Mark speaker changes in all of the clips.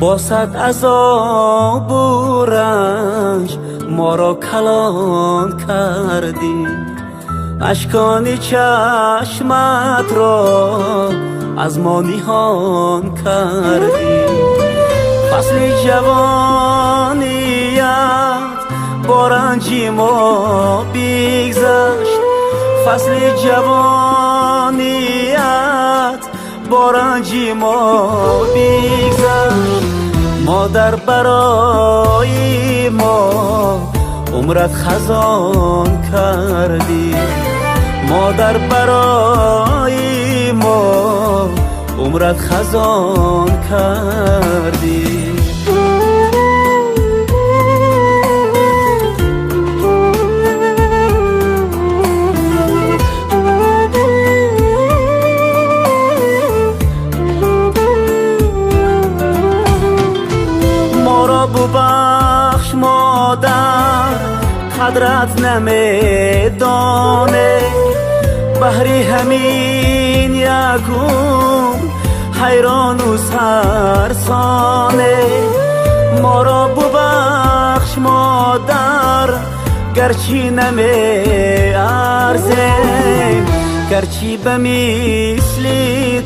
Speaker 1: با صد عذاب و رنج ما را کلان کردی، اشکان چشمت را از ما نهان کردی. فصل جوانیت با رنج ما بگذشت، فصل جوانیت با رنج ما بگذشت. مادر برای ما عمرت خزان کردی، مادر برای ما عمرت خزان کردی. ببخش مادر، قدرت نمیدانه، بهری همین یکون حیران و سرسانه. ما را ببخش مادر، گرچه نمی ارزیم، گرچه به مثل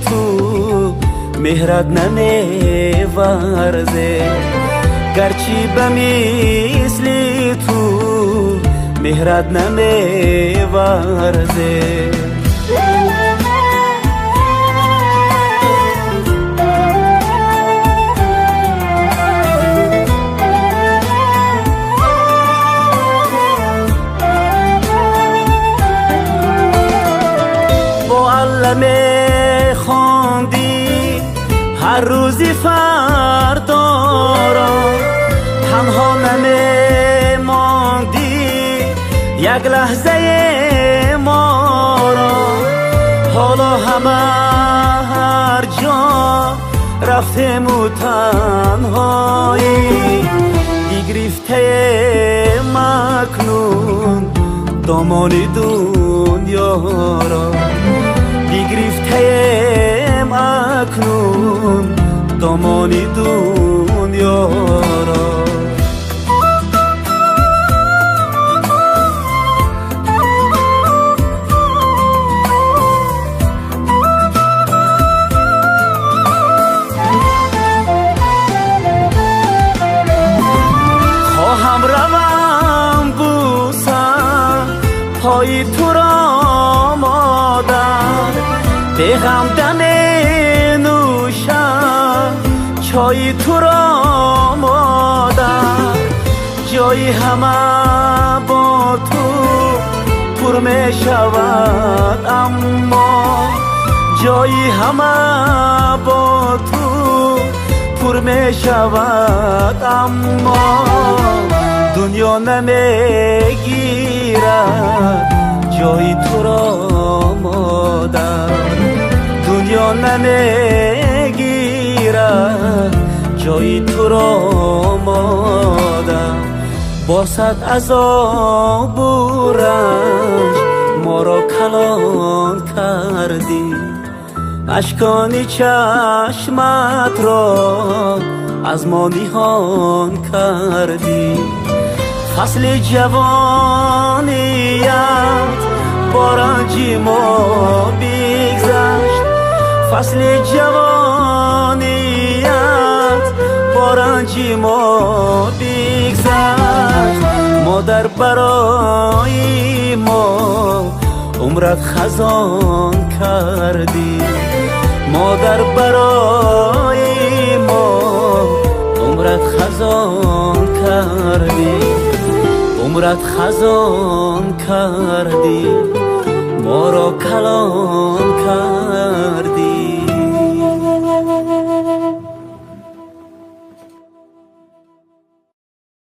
Speaker 1: تو مهرت نمی ورزه، گرچه به مثل تو مهرت نمی ورزه. معلم خواندی هر روزی فردا را، تنها نمیماندی یک لحظه ما را. حالا همه هر جا رفتیم و تنهایی، گرفته مکنون دامان دنیا را، گرفته مکنون دامان دنیا را. خواهم روم بوسم پای تو را مادر، به غم دم نوشم چای تو را مادر. جای همه با تو پر می شود، اما جای همه با تو پر می شود، اما دنیا نمی گیرد جای تو را مادر، دنیا نمی گیرد جای تو را مادر. با صد عذاب و رنج ما را کلان کردی، اشکان چشمت را از ما نهان کردی. فصل جوانیت با رنج ما بگذشت، فصل جوانیت با رنج ما بگذشت. مادر برای ما عمرت خزان کردی، مادر برای ما عمرت خزان کردی، عمرت خزان کردی، ما را کلان کردی.